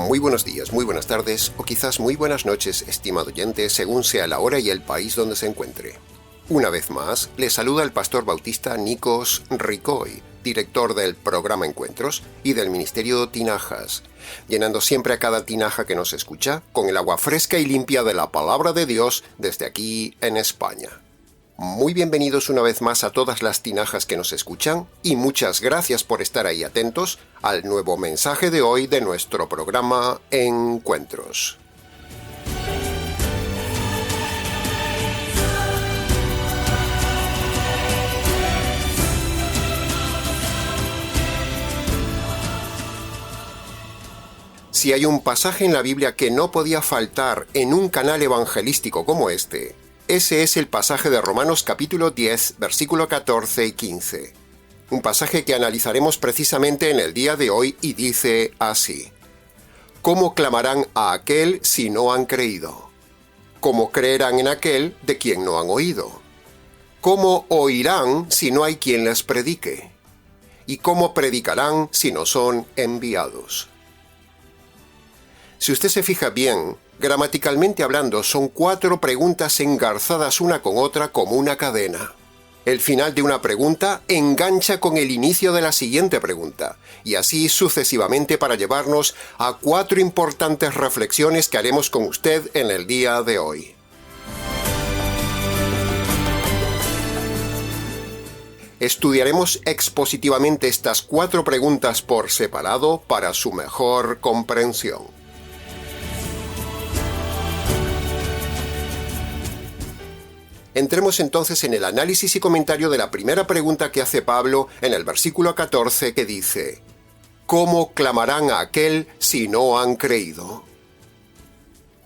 Muy buenos días, muy buenas tardes o quizás muy buenas noches, estimado oyente, según sea la hora y el país donde se encuentre. Una vez más, le saluda el pastor bautista Nikos Ricoy, director del programa Encuentros y del ministerio Tinajas, llenando siempre a cada tinaja que nos escucha con el agua fresca y limpia de la palabra de Dios desde aquí en España. Muy bienvenidos una vez más a todas las tinajas que nos escuchan y muchas gracias por estar ahí atentos al nuevo mensaje de hoy de nuestro programa Encuentros. Si hay un pasaje en la Biblia que no podía faltar en un canal evangelístico como este, ese es el pasaje de Romanos capítulo 10, versículo 14 y 15. Un pasaje que analizaremos precisamente en el día de hoy y dice así: ¿Cómo clamarán a aquel si no han creído? ¿Cómo creerán en aquel de quien no han oído? ¿Cómo oirán si no hay quien les predique? ¿Y cómo predicarán si no son enviados? Si usted se fija bien, gramaticalmente hablando, son 4 preguntas engarzadas una con otra como una cadena. El final de una pregunta engancha con el inicio de la siguiente pregunta, y así sucesivamente para llevarnos a 4 importantes reflexiones que haremos con usted en el día de hoy. Estudiaremos expositivamente estas 4 preguntas por separado para su mejor comprensión. Entremos entonces en el análisis y comentario de la primera pregunta que hace Pablo en el versículo 14 que dice: ¿Cómo clamarán a aquel si no han creído?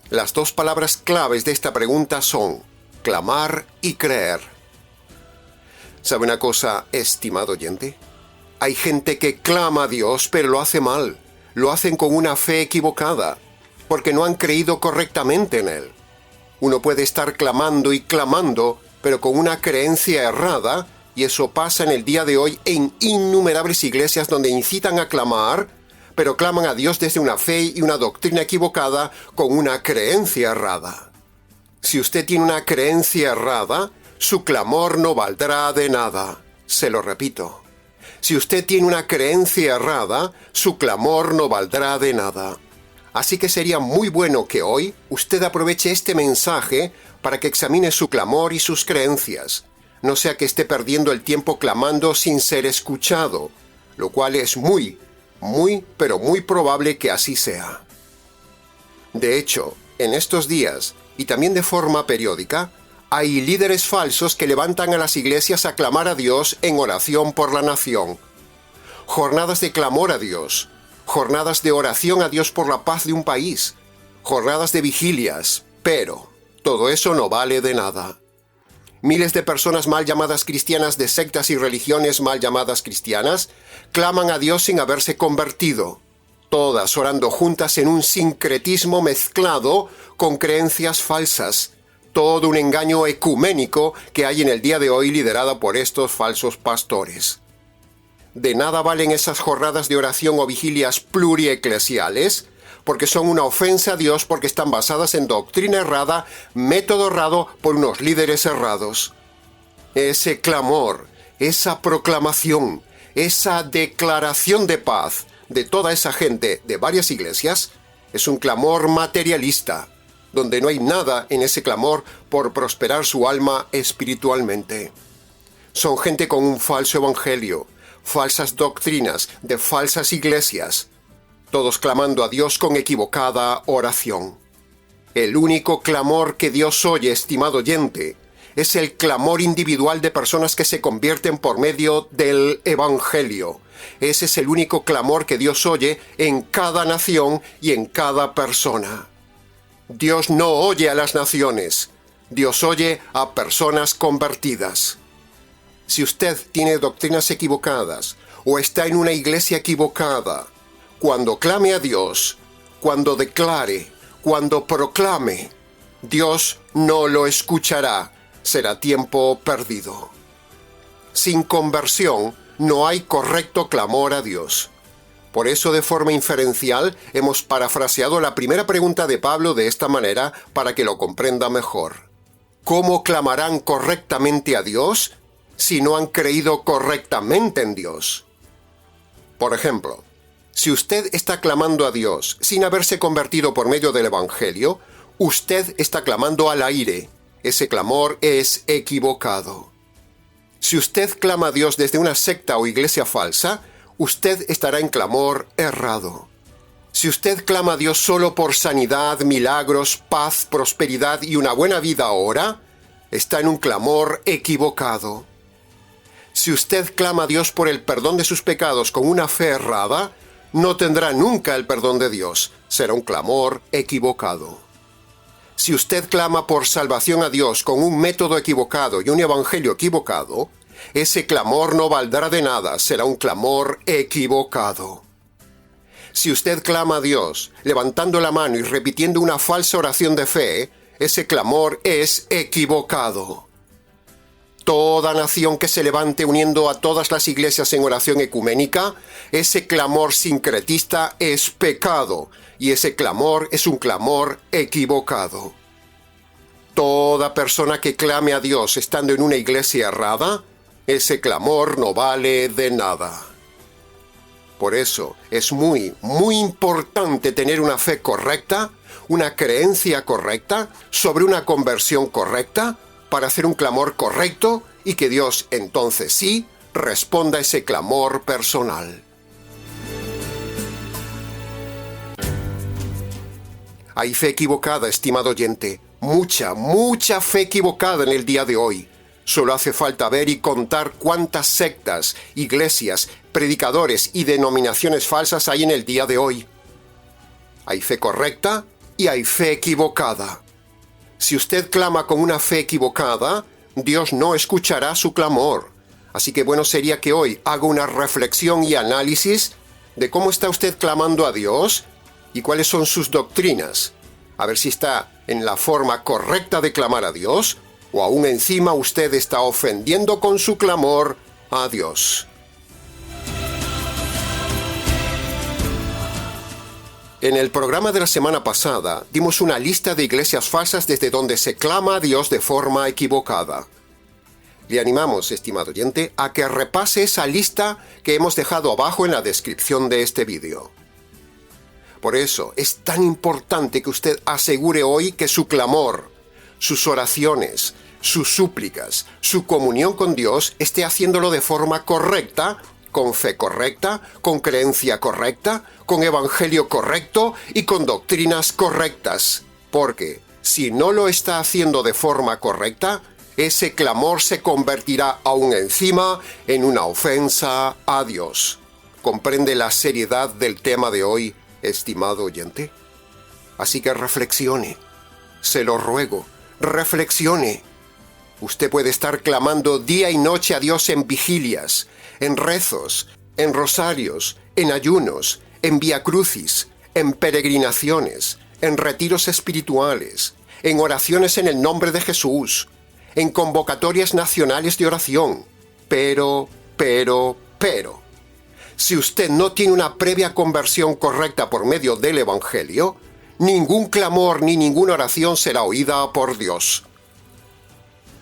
Las 2 palabras claves de esta pregunta son clamar y creer. ¿Sabe una cosa, estimado oyente? Hay gente que clama a Dios, pero lo hace mal. Lo hacen con una fe equivocada, porque no han creído correctamente en Él. Uno puede estar clamando y clamando, pero con una creencia errada, y eso pasa en el día de hoy en innumerables iglesias donde incitan a clamar, pero claman a Dios desde una fe y una doctrina equivocada con una creencia errada. Si usted tiene una creencia errada, su clamor no valdrá de nada. Se lo repito. Si usted tiene una creencia errada, su clamor no valdrá de nada. Así que sería muy bueno que hoy usted aproveche este mensaje para que examine su clamor y sus creencias. No sea que esté perdiendo el tiempo clamando sin ser escuchado, lo cual es muy probable que así sea. De hecho, en estos días, y también de forma periódica, hay líderes falsos que levantan a las iglesias a clamar a Dios en oración por la nación. Jornadas de clamor a Dios. Jornadas de oración a Dios por la paz de un país, jornadas de vigilias, pero todo eso no vale de nada. Miles de personas mal llamadas cristianas de sectas y religiones mal llamadas cristianas claman a Dios sin haberse convertido, todas orando juntas en un sincretismo mezclado con creencias falsas, todo un engaño ecuménico que hay en el día de hoy liderado por estos falsos pastores. De nada valen esas jornadas de oración o vigilias plurieclesiales, porque son una ofensa a Dios porque están basadas en doctrina errada, método errado por unos líderes errados. Ese clamor, esa proclamación, esa declaración de paz de toda esa gente de varias iglesias es un clamor materialista, donde no hay nada en ese clamor por prosperar su alma espiritualmente. Son gente con un falso evangelio, falsas doctrinas de falsas iglesias, todos clamando a Dios con equivocada oración. El único clamor que Dios oye, estimado oyente, es el clamor individual de personas que se convierten por medio del evangelio. Ese es el único clamor que Dios oye en cada nación y en cada persona. Dios no oye a las naciones, Dios oye a personas convertidas. Si usted tiene doctrinas equivocadas o está en una iglesia equivocada, cuando clame a Dios, cuando declare, cuando proclame, Dios no lo escuchará. Será tiempo perdido. Sin conversión no hay correcto clamor a Dios. Por eso, de forma inferencial, hemos parafraseado la primera pregunta de Pablo de esta manera para que lo comprenda mejor. ¿Cómo clamarán correctamente a Dios si no han creído correctamente en Dios? Por ejemplo, si usted está clamando a Dios sin haberse convertido por medio del Evangelio, usted está clamando al aire. Ese clamor es equivocado. Si usted clama a Dios desde una secta o iglesia falsa, usted estará en clamor errado. Si usted clama a Dios solo por sanidad, milagros, paz, prosperidad y una buena vida ahora, está en un clamor equivocado. Si usted clama a Dios por el perdón de sus pecados con una fe errada, no tendrá nunca el perdón de Dios. Será un clamor equivocado. Si usted clama por salvación a Dios con un método equivocado y un evangelio equivocado, ese clamor no valdrá de nada, será un clamor equivocado. Si usted clama a Dios, levantando la mano y repitiendo una falsa oración de fe, ese clamor es equivocado. Toda nación que se levante uniendo a todas las iglesias en oración ecuménica, ese clamor sincretista es pecado, y ese clamor es un clamor equivocado. Toda persona que clame a Dios estando en una iglesia errada, ese clamor no vale de nada. Por eso es muy, muy importante tener una fe correcta, una creencia correcta, sobre una conversión correcta, para hacer un clamor correcto y que Dios entonces sí responda a ese clamor personal. Hay fe equivocada, estimado oyente, mucha fe equivocada en el día de hoy. Solo hace falta ver y contar cuántas sectas, iglesias, predicadores y denominaciones falsas hay en el día de hoy. Hay fe correcta y hay fe equivocada. Si usted clama con una fe equivocada, Dios no escuchará su clamor. Así que bueno sería que hoy haga una reflexión y análisis de cómo está usted clamando a Dios y cuáles son sus doctrinas. A ver si está en la forma correcta de clamar a Dios o aún encima usted está ofendiendo con su clamor a Dios. En el programa de la semana pasada dimos una lista de iglesias falsas desde donde se clama a Dios de forma equivocada. Le animamos, estimado oyente, a que repase esa lista que hemos dejado abajo en la descripción de este vídeo. Por eso es tan importante que usted asegure hoy que su clamor, sus oraciones, sus súplicas, su comunión con Dios esté haciéndolo de forma correcta, con fe correcta, con creencia correcta, con evangelio correcto y con doctrinas correctas. Porque si no lo está haciendo de forma correcta, ese clamor se convertirá aún encima en una ofensa a Dios. ¿Comprende la seriedad del tema de hoy, estimado oyente? Así que reflexione. Se lo ruego, reflexione. Usted puede estar clamando día y noche a Dios en vigilias, en rezos, en rosarios, en ayunos, en viacrucis, en peregrinaciones, en retiros espirituales, en oraciones en el nombre de Jesús, en convocatorias nacionales de oración. Pero, si usted no tiene una previa conversión correcta por medio del Evangelio, ningún clamor ni ninguna oración será oída por Dios.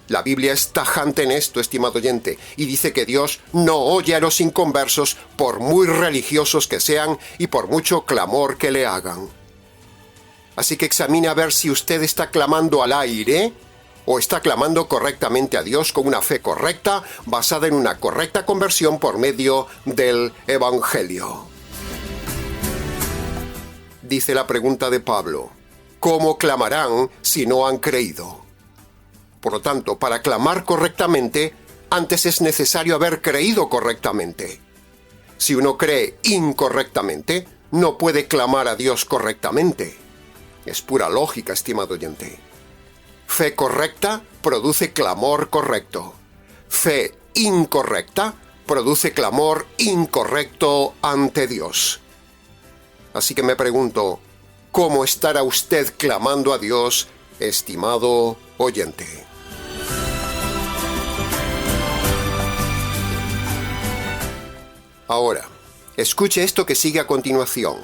La Biblia es tajante en esto, estimado oyente, y dice que Dios no oye a los inconversos por muy religiosos que sean y por mucho clamor que le hagan. Así que examine a ver si usted está clamando al aire o está clamando correctamente a Dios con una fe correcta, basada en una correcta conversión por medio del Evangelio. Dice la pregunta de Pablo: ¿cómo clamarán si no han creído? Por lo tanto, para clamar correctamente, antes es necesario haber creído correctamente. Si uno cree incorrectamente, no puede clamar a Dios correctamente. Es pura lógica, estimado oyente. Fe correcta produce clamor correcto. Fe incorrecta produce clamor incorrecto ante Dios. Así que me pregunto, ¿cómo estará usted clamando a Dios, estimado oyente? Ahora, Escuche esto que sigue a continuación.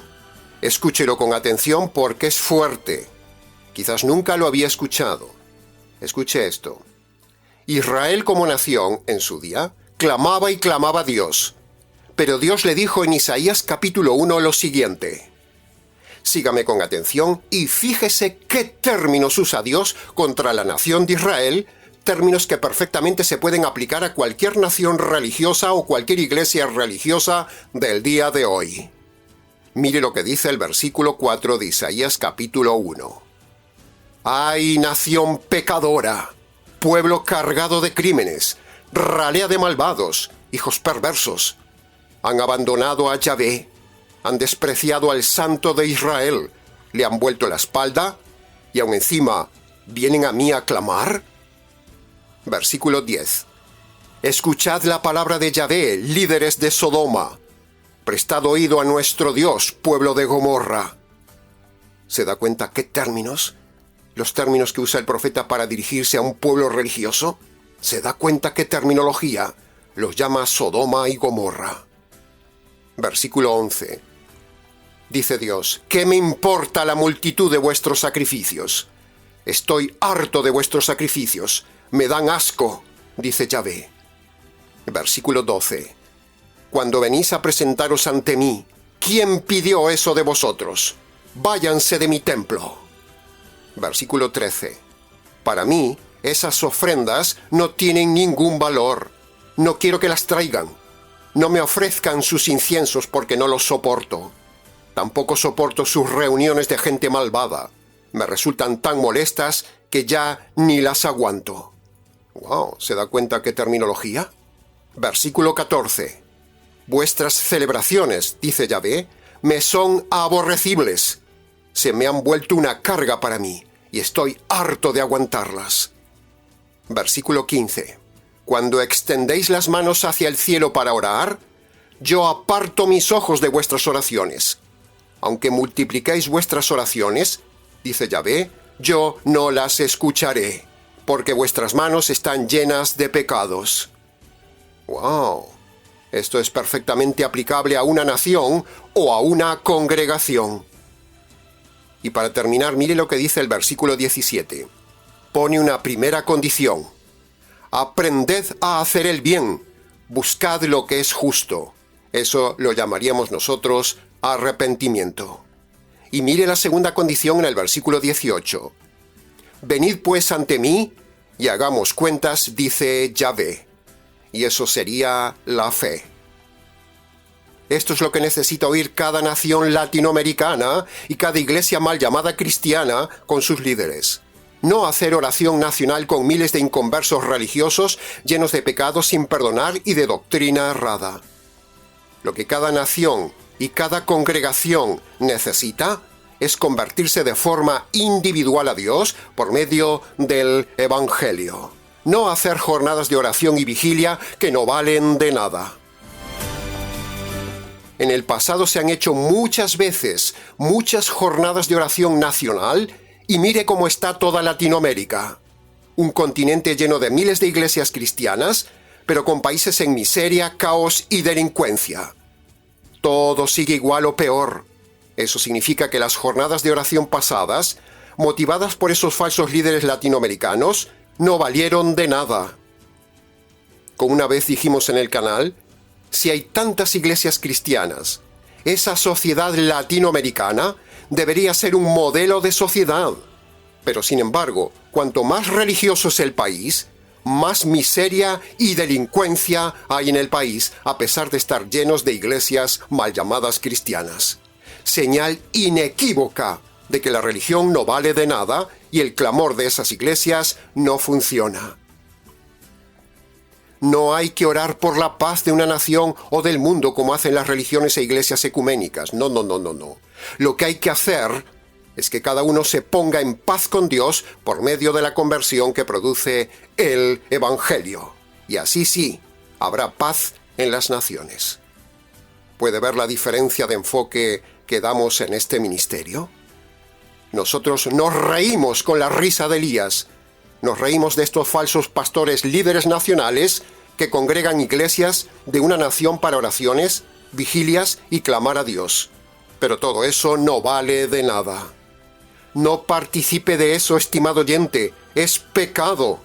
Escúchelo con atención porque es fuerte. Quizás nunca lo había escuchado. Escuche esto. Israel como nación, en su día, clamaba y clamaba a Dios. Pero Dios le dijo en Isaías capítulo 1 lo siguiente. Sígame con atención y fíjese qué términos usa Dios contra la nación de Israel, términos que perfectamente se pueden aplicar a cualquier nación religiosa o cualquier iglesia religiosa del día de hoy. Mire lo que dice el versículo 4 de Isaías capítulo 1. ¡Ay, nación pecadora! Pueblo cargado de crímenes, ralea de malvados, hijos perversos. Han abandonado a Yahvé, han despreciado al Santo de Israel, le han vuelto la espalda y aún encima vienen a mí a clamar. Versículo 10. Escuchad la palabra de Yahvé, líderes de Sodoma. Prestad oído a nuestro Dios, pueblo de Gomorra. ¿Se da cuenta qué términos? Los términos que usa el profeta para dirigirse a un pueblo religioso. ¿Se da cuenta qué terminología? Los llama Sodoma y Gomorra. Versículo 11. Dice Dios, ¿qué me importa la multitud de vuestros sacrificios? Estoy harto de vuestros sacrificios. Me dan asco, dice Yahvé. Versículo 12. Cuando venís a presentaros ante mí, ¿quién pidió eso de vosotros? Váyanse de mi templo. Versículo 13. Para mí, esas ofrendas no tienen ningún valor. No quiero que las traigan. No me ofrezcan sus inciensos porque no los soporto. Tampoco soporto sus reuniones de gente malvada. Me resultan tan molestas que ya ni las aguanto. ¡Wow! ¿Se da cuenta qué terminología? Versículo 14. Vuestras celebraciones, dice Yahvé, me son aborrecibles. Se me han vuelto una carga para mí y estoy harto de aguantarlas. Versículo 15. Cuando extendéis las manos hacia el cielo para orar, yo aparto mis ojos de vuestras oraciones. Aunque multipliquéis vuestras oraciones, dice Yahvé, yo no las escucharé, porque vuestras manos están llenas de pecados. ¡Wow! Esto es perfectamente aplicable a una nación o a una congregación. Y para terminar, mire lo que dice el versículo 17. Pone una primera condición. Aprended a hacer el bien, buscad lo que es justo. Eso lo llamaríamos nosotros arrepentimiento. Y mire la segunda condición en el versículo 18. Venid pues ante mí y hagamos cuentas, dice Yahvé. Y eso sería la fe. Esto es lo que necesita oír cada nación latinoamericana y cada iglesia mal llamada cristiana con sus líderes. No hacer oración nacional con miles de inconversos religiosos llenos de pecados sin perdonar y de doctrina errada. Lo que cada nación y cada congregación necesita es convertirse de forma individual a Dios por medio del Evangelio. No hacer jornadas de oración y vigilia que no valen de nada. En el pasado se han hecho muchas veces muchas jornadas de oración nacional y mire cómo está toda Latinoamérica. Un continente lleno de miles de iglesias cristianas, pero con países en miseria, caos y delincuencia. Todo sigue igual o peor. Eso significa que las jornadas de oración pasadas, motivadas por esos falsos líderes latinoamericanos, no valieron de nada. Como una vez dijimos en el canal, si hay tantas iglesias cristianas, esa sociedad latinoamericana debería ser un modelo de sociedad. Pero sin embargo, cuanto más religioso es el país, más miseria y delincuencia hay en el país, a pesar de estar llenos de iglesias mal llamadas cristianas. Señal inequívoca de que la religión no vale de nada y el clamor de esas iglesias no funciona. No hay que orar por la paz de una nación o del mundo como hacen las religiones e iglesias ecuménicas. No. Lo que hay que hacer es que cada uno se ponga en paz con Dios por medio de la conversión que produce el Evangelio. Y así sí, habrá paz en las naciones. ¿Puede ver la diferencia de enfoque que damos en este ministerio? Nosotros nos reímos con la risa de Elías. Nos reímos de estos falsos pastores líderes nacionales que congregan iglesias de una nación para oraciones vigilias y clamar a Dios. Pero todo eso no vale de nada. No participe de eso, estimado oyente, es pecado.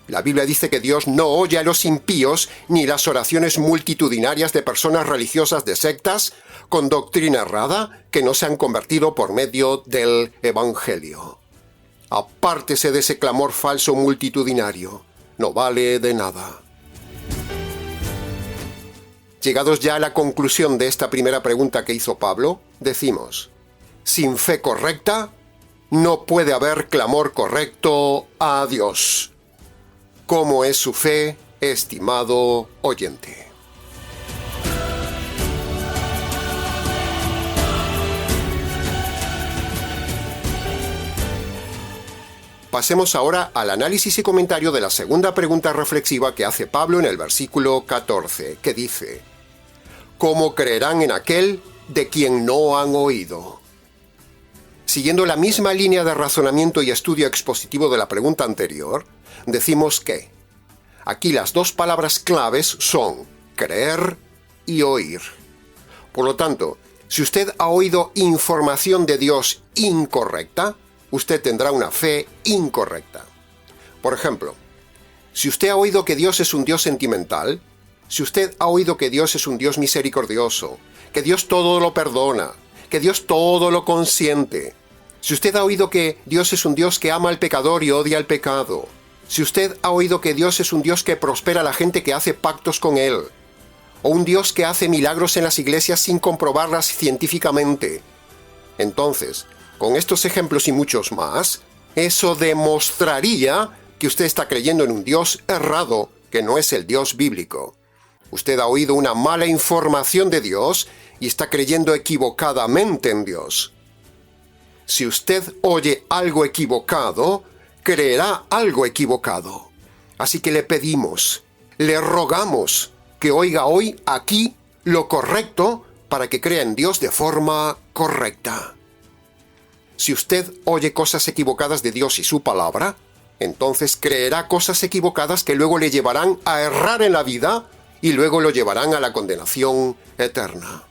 La Biblia dice que Dios no oye a los impíos ni las oraciones multitudinarias de personas religiosas de sectas con doctrina errada que no se han convertido por medio del Evangelio. Apártese de ese clamor falso multitudinario. No vale de nada. Llegados ya a la conclusión de esta primera pregunta que hizo Pablo, decimos: sin fe correcta, no puede haber clamor correcto a Dios. ¿Cómo es su fe, estimado oyente? Pasemos ahora al análisis y comentario de la segunda pregunta reflexiva que hace Pablo en el versículo 14, que dice: ¿cómo creerán en aquel de quien no han oído? Siguiendo la misma línea de razonamiento y estudio expositivo de la pregunta anterior, decimos que aquí las dos palabras claves son creer y oír. Por lo tanto, si usted ha oído información de Dios incorrecta, usted tendrá una fe incorrecta. Por ejemplo, si usted ha oído que Dios es un Dios sentimental, si usted ha oído que Dios es un Dios misericordioso, que Dios todo lo perdona, que Dios todo lo consiente, si usted ha oído que Dios es un Dios que ama al pecador y odia al pecado, si usted ha oído que Dios es un Dios que prospera a la gente que hace pactos con Él, o un Dios que hace milagros en las iglesias sin comprobarlas científicamente, entonces, con estos ejemplos y muchos más, eso demostraría que usted está creyendo en un Dios errado, que no es el Dios bíblico. Usted ha oído una mala información de Dios y está creyendo equivocadamente en Dios. Si usted oye algo equivocado, creerá algo equivocado. Así que le pedimos, le rogamos que oiga hoy aquí lo correcto para que crea en Dios de forma correcta. Si usted oye cosas equivocadas de Dios y su palabra, entonces creerá cosas equivocadas que luego le llevarán a errar en la vida y luego lo llevarán a la condenación eterna.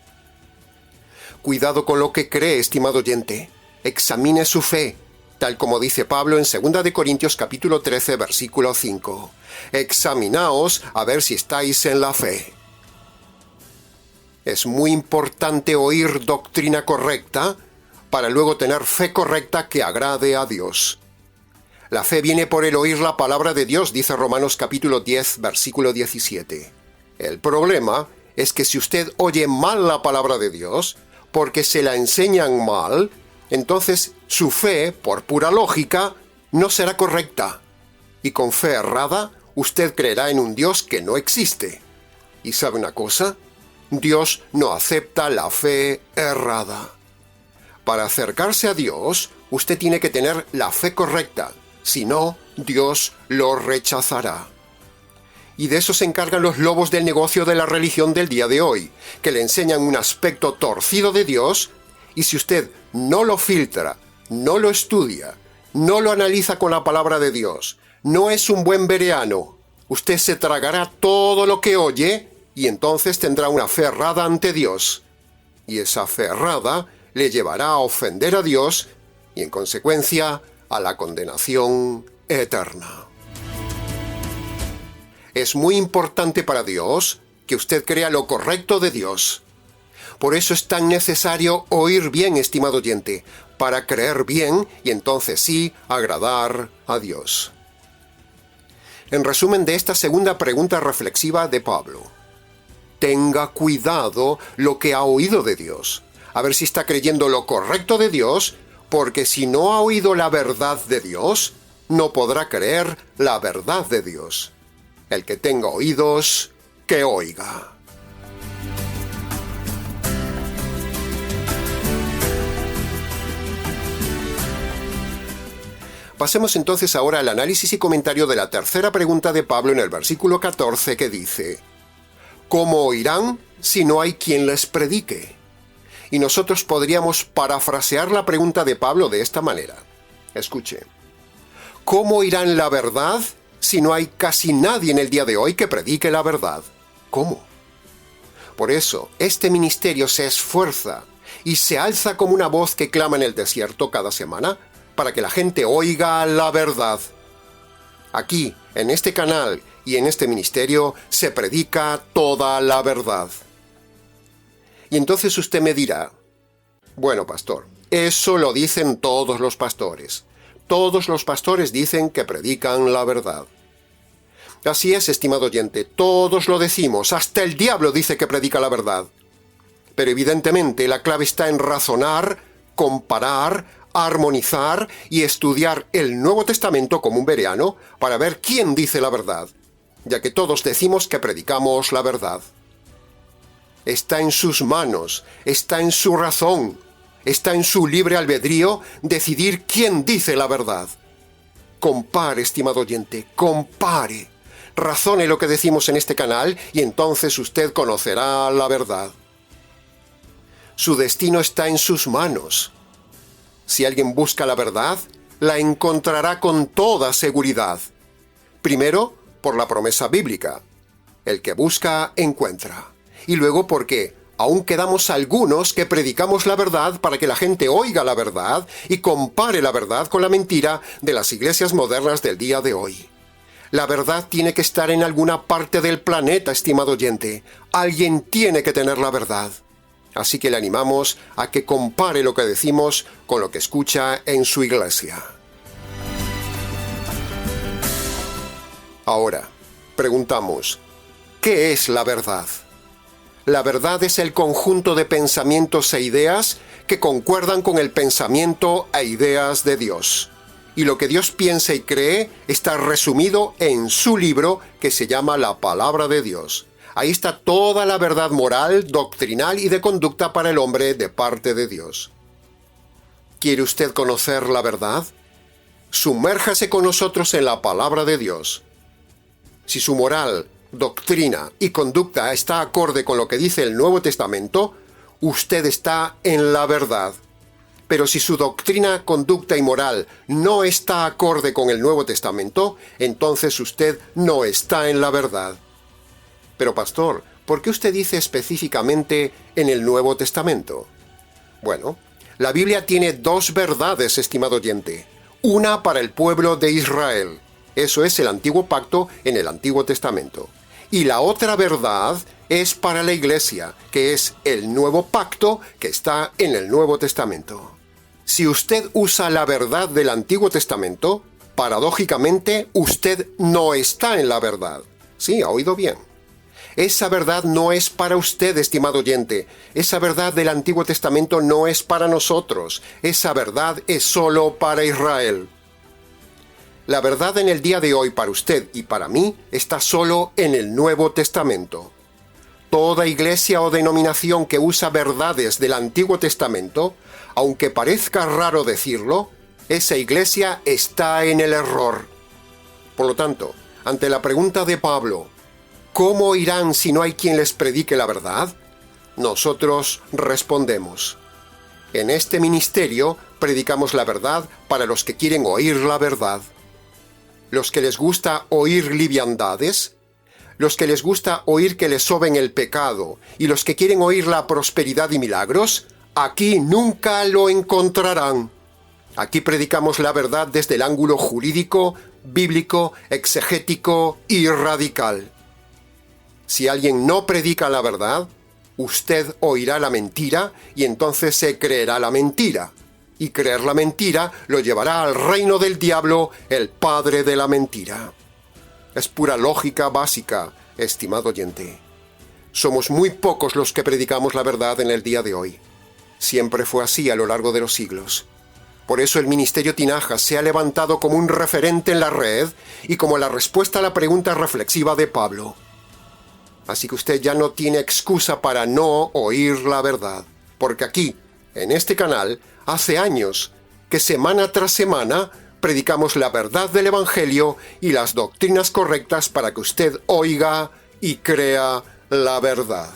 Cuidado con lo que cree, estimado oyente. Examine su fe, tal como dice Pablo en 2 de Corintios capítulo 13, versículo 5. Examinaos a ver si estáis en la fe. Es muy importante oír doctrina correcta para luego tener fe correcta que agrade a Dios. La fe viene por el oír la palabra de Dios, dice Romanos capítulo 10, versículo 17. El problema es que si usted oye mal la palabra de Dios, porque se la enseñan mal, entonces su fe, por pura lógica, no será correcta. Y con fe errada, usted creerá en un Dios que no existe. ¿Y sabe una cosa? Dios no acepta la fe errada. Para acercarse a Dios, usted tiene que tener la fe correcta. Si no, Dios lo rechazará. Y de eso se encargan los lobos del negocio de la religión del día de hoy, que le enseñan un aspecto torcido de Dios, y si usted no lo filtra, no lo estudia, no lo analiza con la palabra de Dios, no es un buen bereano, usted se tragará todo lo que oye y entonces tendrá una fe errada ante Dios. Y esa fe errada le llevará a ofender a Dios y, en consecuencia, a la condenación eterna. Es muy importante para Dios que usted crea lo correcto de Dios. Por eso es tan necesario oír bien, estimado oyente, para creer bien y entonces sí agradar a Dios. En resumen de esta segunda pregunta reflexiva de Pablo: tenga cuidado lo que ha oído de Dios, a ver si está creyendo lo correcto de Dios, porque si no ha oído la verdad de Dios, no podrá creer la verdad de Dios. El que tenga oídos, que oiga. Pasemos entonces ahora al análisis y comentario de la tercera pregunta de Pablo en el versículo 14, que dice: ¿cómo oirán si no hay quien les predique? Y nosotros podríamos parafrasear la pregunta de Pablo de esta manera. Escuche. ¿Cómo oirán la verdad si no hay casi nadie en el día de hoy que predique la verdad? ¿Cómo? Por eso, este ministerio se esfuerza y se alza como una voz que clama en el desierto cada semana para que la gente oiga la verdad. Aquí, en este canal y en este ministerio, se predica toda la verdad. Y entonces usted me dirá, bueno, pastor, eso lo dicen todos los pastores. Todos los pastores dicen que predican la verdad. Así es, estimado oyente, todos lo decimos, hasta el diablo dice que predica la verdad. Pero evidentemente la clave está en razonar, comparar, armonizar y estudiar el Nuevo Testamento como un bereano para ver quién dice la verdad, ya que todos decimos que predicamos la verdad. Está en sus manos, está en su razón, está en su libre albedrío decidir quién dice la verdad. Compare, estimado oyente, compare. Razone lo que decimos en este canal y entonces usted conocerá la verdad. Su destino está en sus manos. Si alguien busca la verdad, la encontrará con toda seguridad. Primero, por la promesa bíblica. El que busca, encuentra. Y luego porque aún quedamos algunos que predicamos la verdad para que la gente oiga la verdad y compare la verdad con la mentira de las iglesias modernas del día de hoy. La verdad tiene que estar en alguna parte del planeta, estimado oyente. Alguien tiene que tener la verdad. Así que le animamos a que compare lo que decimos con lo que escucha en su iglesia. Ahora, preguntamos, ¿qué es la verdad? La verdad es el conjunto de pensamientos e ideas que concuerdan con el pensamiento e ideas de Dios. Y lo que Dios piensa y cree está resumido en su libro que se llama la Palabra de Dios. Ahí está toda la verdad moral, doctrinal y de conducta para el hombre de parte de Dios. ¿Quiere usted conocer la verdad? Sumérjase con nosotros en la Palabra de Dios. Si su moral, doctrina y conducta está acorde con lo que dice el Nuevo Testamento, usted está en la verdad. Pero si su doctrina, conducta y moral no está acorde con el Nuevo Testamento, entonces usted no está en la verdad. Pero pastor, ¿por qué usted dice específicamente en el Nuevo Testamento? Bueno, la Biblia tiene dos verdades, estimado oyente. Una para el pueblo de Israel. Eso es el Antiguo Pacto en el Antiguo Testamento. Y la otra verdad es para la Iglesia, que es el Nuevo Pacto que está en el Nuevo Testamento. Si usted usa la verdad del Antiguo Testamento, paradójicamente usted no está en la verdad. Sí, ha oído bien. Esa verdad no es para usted, estimado oyente. Esa verdad del Antiguo Testamento no es para nosotros. Esa verdad es solo para Israel. La verdad en el día de hoy para usted y para mí está solo en el Nuevo Testamento. Toda iglesia o denominación que usa verdades del Antiguo Testamento, aunque parezca raro decirlo, esa iglesia está en el error. Por lo tanto, ante la pregunta de Pablo, ¿cómo irán si no hay quien les predique la verdad? Nosotros respondemos, en este ministerio predicamos la verdad para los que quieren oír la verdad. Los que les gusta oír liviandades, los que les gusta oír que les soben el pecado y los que quieren oír la prosperidad y milagros, aquí nunca lo encontrarán. Aquí predicamos la verdad desde el ángulo jurídico, bíblico, exegético y radical. Si alguien no predica la verdad, usted oirá la mentira y entonces se creerá la mentira. Y creer la mentira lo llevará al reino del diablo, el padre de la mentira. Es pura lógica básica, estimado oyente. Somos muy pocos los que predicamos la verdad en el día de hoy. Siempre fue así a lo largo de los siglos. Por eso el Ministerio Tinaja se ha levantado como un referente en la red y como la respuesta a la pregunta reflexiva de Pablo. Así que usted ya no tiene excusa para no oír la verdad, porque aquí, en este canal, hace años que semana tras semana predicamos la verdad del Evangelio y las doctrinas correctas para que usted oiga y crea la verdad.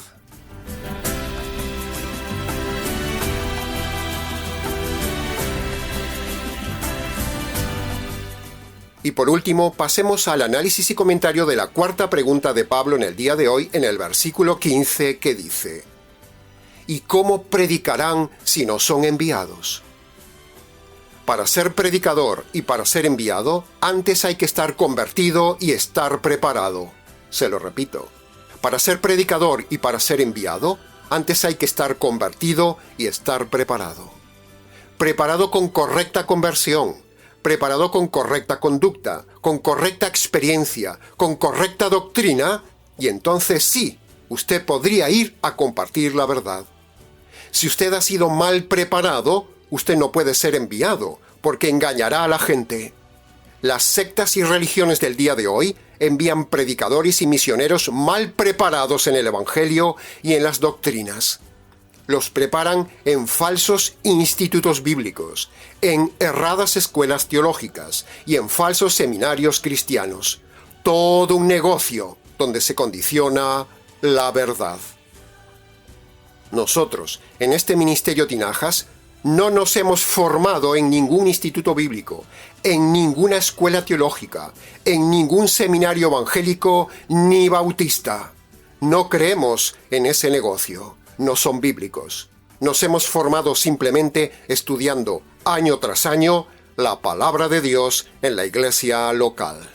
Y por último, pasemos al análisis y comentario de la cuarta pregunta de Pablo en el día de hoy, en el versículo 15, que dice: ¿y cómo predicarán si no son enviados? Para ser predicador y para ser enviado, antes hay que estar convertido y estar preparado. Se lo repito. Para ser predicador y para ser enviado, antes hay que estar convertido y estar preparado. Preparado con correcta conversión, preparado con correcta conducta, con correcta experiencia, con correcta doctrina, y entonces sí, usted podría ir a compartir la verdad. Si usted ha sido mal preparado, usted no puede ser enviado, porque engañará a la gente. Las sectas y religiones del día de hoy envían predicadores y misioneros mal preparados en el Evangelio y en las doctrinas. Los preparan en falsos institutos bíblicos, en erradas escuelas teológicas y en falsos seminarios cristianos. Todo un negocio donde se condiciona la verdad. Nosotros, en este Ministerio Tinajas, no nos hemos formado en ningún instituto bíblico, en ninguna escuela teológica, en ningún seminario evangélico ni bautista. No creemos en ese negocio. No son bíblicos. Nos hemos formado simplemente estudiando año tras año la palabra de Dios en la iglesia local.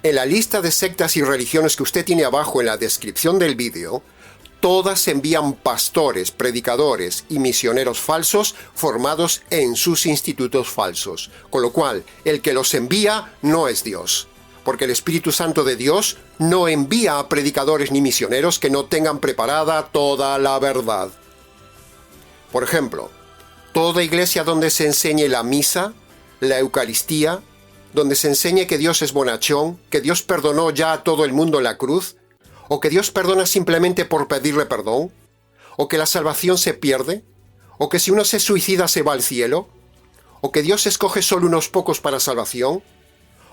En la lista de sectas y religiones que usted tiene abajo en la descripción del vídeo, todas envían pastores, predicadores y misioneros falsos formados en sus institutos falsos. Con lo cual, el que los envía no es Dios. Porque el Espíritu Santo de Dios no envía a predicadores ni misioneros que no tengan preparada toda la verdad. Por ejemplo, toda iglesia donde se enseñe la misa, la Eucaristía, donde se enseñe que Dios es bonachón, que Dios perdonó ya a todo el mundo en la cruz, o que Dios perdona simplemente por pedirle perdón, o que la salvación se pierde, o que si uno se suicida se va al cielo, o que Dios escoge solo unos pocos para salvación,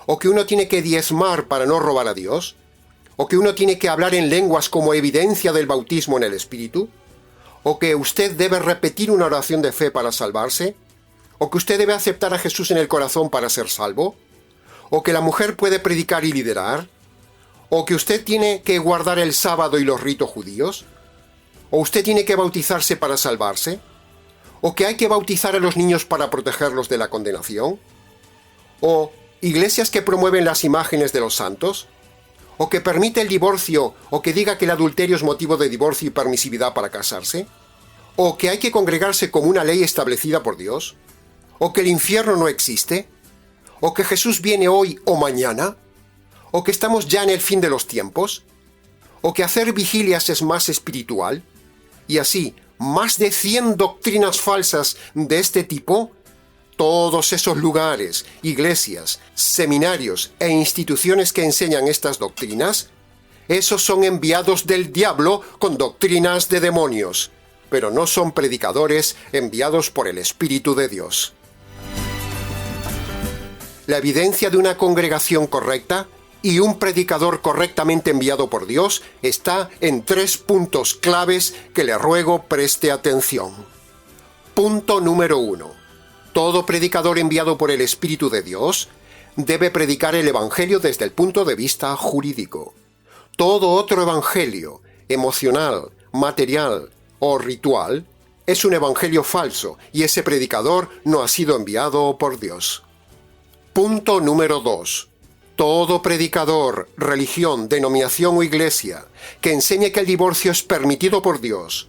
o que uno tiene que diezmar para no robar a Dios, o que uno tiene que hablar en lenguas como evidencia del bautismo en el Espíritu, o que usted debe repetir una oración de fe para salvarse, o que usted debe aceptar a Jesús en el corazón para ser salvo, o que la mujer puede predicar y liderar, o que usted tiene que guardar el sábado y los ritos judíos, o usted tiene que bautizarse para salvarse, o que hay que bautizar a los niños para protegerlos de la condenación, o iglesias que promueven las imágenes de los santos, o que permite el divorcio, o que diga que el adulterio es motivo de divorcio y permisividad para casarse, o que hay que congregarse como una ley establecida por Dios, o que el infierno no existe, o que Jesús viene hoy o mañana, o que estamos ya en el fin de los tiempos, o que hacer vigilias es más espiritual, y así, más de 100 doctrinas falsas de este tipo. Todos esos lugares, iglesias, seminarios e instituciones que enseñan estas doctrinas, esos son enviados del diablo con doctrinas de demonios, pero no son predicadores enviados por el Espíritu de Dios. La evidencia de una congregación correcta y un predicador correctamente enviado por Dios está en 3 puntos claves que le ruego preste atención. Punto número 1. Todo predicador enviado por el Espíritu de Dios debe predicar el Evangelio desde el punto de vista jurídico. Todo otro evangelio, emocional, material o ritual, es un evangelio falso y ese predicador no ha sido enviado por Dios. Punto número 2. Todo predicador, religión, denominación o iglesia que enseñe que el divorcio es permitido por Dios,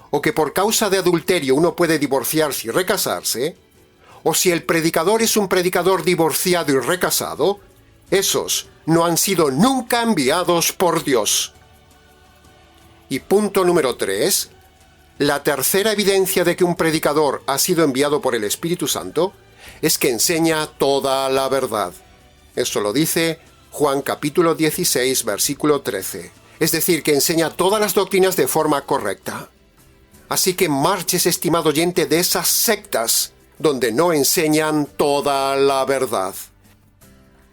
o que por causa de adulterio uno puede divorciarse y recasarse, o si el predicador es un predicador divorciado y recasado, esos no han sido nunca enviados por Dios. Y punto número 3. La tercera evidencia de que un predicador ha sido enviado por el Espíritu Santo es que enseña toda la verdad. Eso lo dice Juan capítulo 16, versículo 13. Es decir, que enseña todas las doctrinas de forma correcta. Así que marches, estimado oyente, de esas sectas donde no enseñan toda la verdad.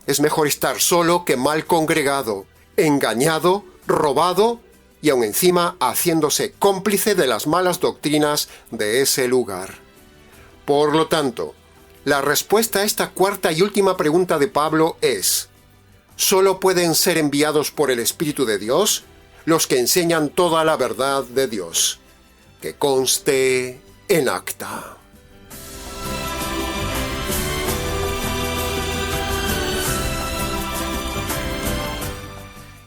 Es mejor estar solo que mal congregado, engañado, robado y aun encima haciéndose cómplice de las malas doctrinas de ese lugar. Por lo tanto, la respuesta a esta cuarta y última pregunta de Pablo es: ¿solo pueden ser enviados por el Espíritu de Dios los que enseñan toda la verdad de Dios? Que conste en acta.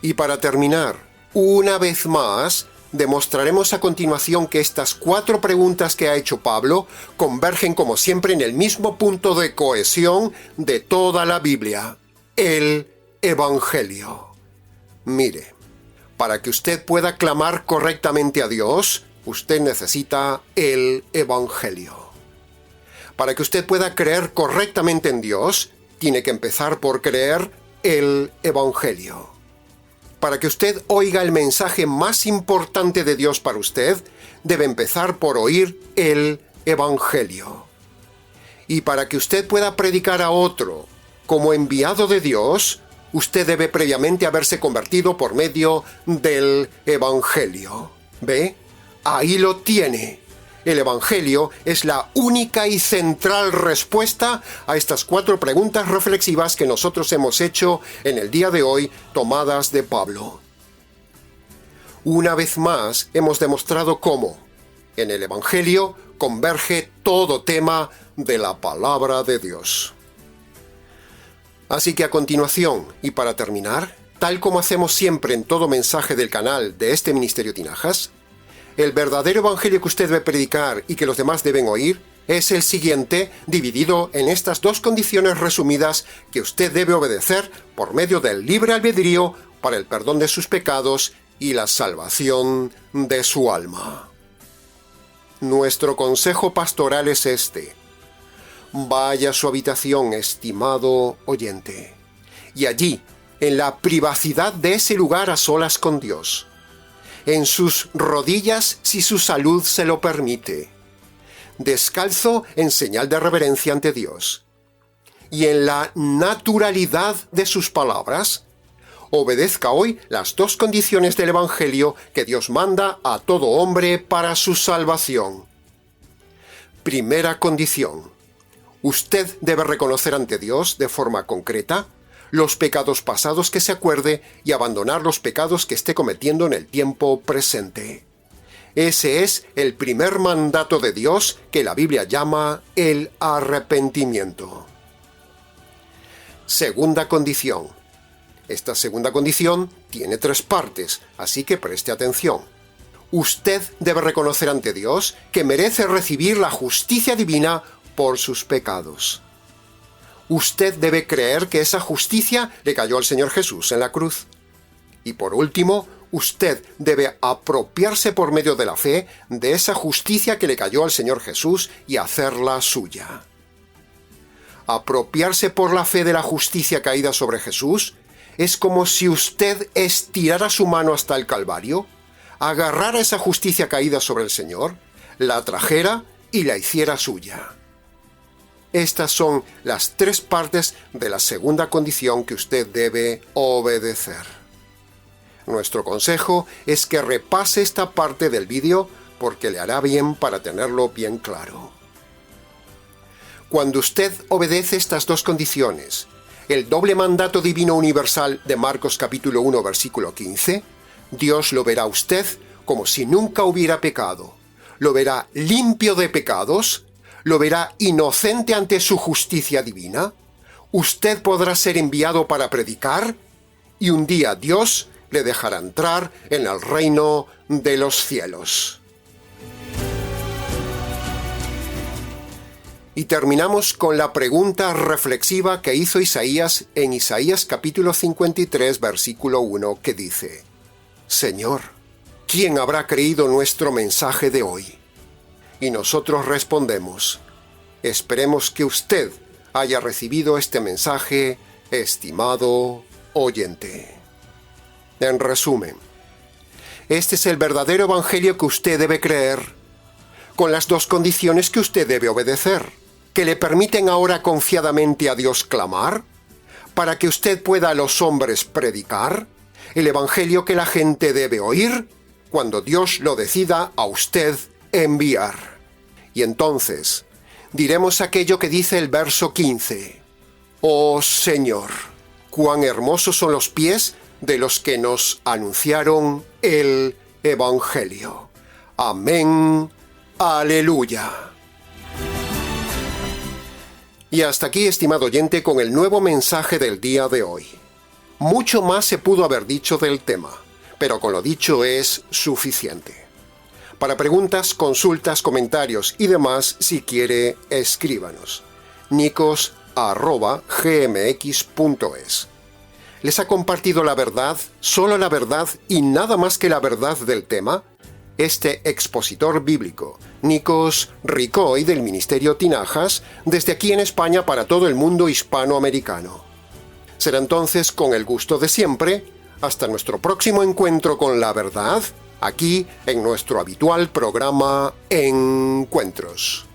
Y para terminar, una vez más, demostraremos a continuación que estas 4 preguntas que ha hecho Pablo convergen como siempre en el mismo punto de cohesión de toda la Biblia: el Evangelio. Mire, para que usted pueda clamar correctamente a Dios, usted necesita el Evangelio. Para que usted pueda creer correctamente en Dios, tiene que empezar por creer el Evangelio. Para que usted oiga el mensaje más importante de Dios para usted, debe empezar por oír el Evangelio. Y para que usted pueda predicar a otro como enviado de Dios, usted debe previamente haberse convertido por medio del Evangelio. ¿Ve? Ahí lo tiene. El Evangelio es la única y central respuesta a estas 4 preguntas reflexivas que nosotros hemos hecho en el día de hoy, tomadas de Pablo. Una vez más, hemos demostrado cómo en el Evangelio converge todo tema de la palabra de Dios. Así que a continuación, y para terminar, tal como hacemos siempre en todo mensaje del canal de este Ministerio Tinajas, el verdadero evangelio que usted debe predicar y que los demás deben oír es el siguiente, dividido en estas 2 condiciones resumidas que usted debe obedecer por medio del libre albedrío para el perdón de sus pecados y la salvación de su alma. Nuestro consejo pastoral es este: vaya a su habitación, estimado oyente, y allí, en la privacidad de ese lugar a solas con Dios, en sus rodillas si su salud se lo permite, descalzo en señal de reverencia ante Dios, y en la naturalidad de sus palabras, obedezca hoy las 2 condiciones del Evangelio que Dios manda a todo hombre para su salvación. Primera condición: usted debe reconocer ante Dios de forma concreta los pecados pasados que se acuerde y abandonar los pecados que esté cometiendo en el tiempo presente. Ese es el primer mandato de Dios que la Biblia llama el arrepentimiento. Segunda condición. Esta segunda condición tiene 3 partes, así que preste atención. Usted debe reconocer ante Dios que merece recibir la justicia divina por sus pecados. Usted debe creer que esa justicia le cayó al Señor Jesús en la cruz. Y por último, usted debe apropiarse por medio de la fe de esa justicia que le cayó al Señor Jesús y hacerla suya. Apropiarse por la fe de la justicia caída sobre Jesús es como si usted estirara su mano hasta el Calvario, agarrara esa justicia caída sobre el Señor, la trajera y la hiciera suya. Estas son las 3 partes de la segunda condición que usted debe obedecer. Nuestro consejo es que repase esta parte del vídeo porque le hará bien para tenerlo bien claro. Cuando usted obedece estas 2 condiciones, el doble mandato divino universal de Marcos capítulo 1 versículo 15, Dios lo verá a usted como si nunca hubiera pecado, lo verá limpio de pecados, lo verá inocente ante su justicia divina, usted podrá ser enviado para predicar, y un día Dios le dejará entrar en el reino de los cielos. Y terminamos con la pregunta reflexiva que hizo Isaías en Isaías capítulo 53, versículo 1, que dice: Señor, ¿quién habrá creído nuestro mensaje de hoy? Y nosotros respondemos: esperemos que usted haya recibido este mensaje, estimado oyente. En resumen, este es el verdadero evangelio que usted debe creer, con las 2 condiciones que usted debe obedecer, que le permiten ahora confiadamente a Dios clamar, para que usted pueda a los hombres predicar, el evangelio que la gente debe oír cuando Dios lo decida a usted enviar. Y entonces diremos aquello que dice el verso 15. Oh Señor, cuán hermosos son los pies de los que nos anunciaron el Evangelio. Amén. Aleluya. Y hasta aquí, estimado oyente, con el nuevo mensaje del día de hoy. Mucho más se pudo haber dicho del tema, pero con lo dicho es suficiente. Para preguntas, consultas, comentarios y demás, si quiere, escríbanos. nicos@gmx.es. ¿Les ha compartido la verdad, solo la verdad y nada más que la verdad del tema? Este expositor bíblico, Nicos Ricoy, del Ministerio Tinajas, desde aquí en España para todo el mundo hispanoamericano. Será entonces, con el gusto de siempre, hasta nuestro próximo encuentro con la verdad, aquí en nuestro habitual programa Encuentros.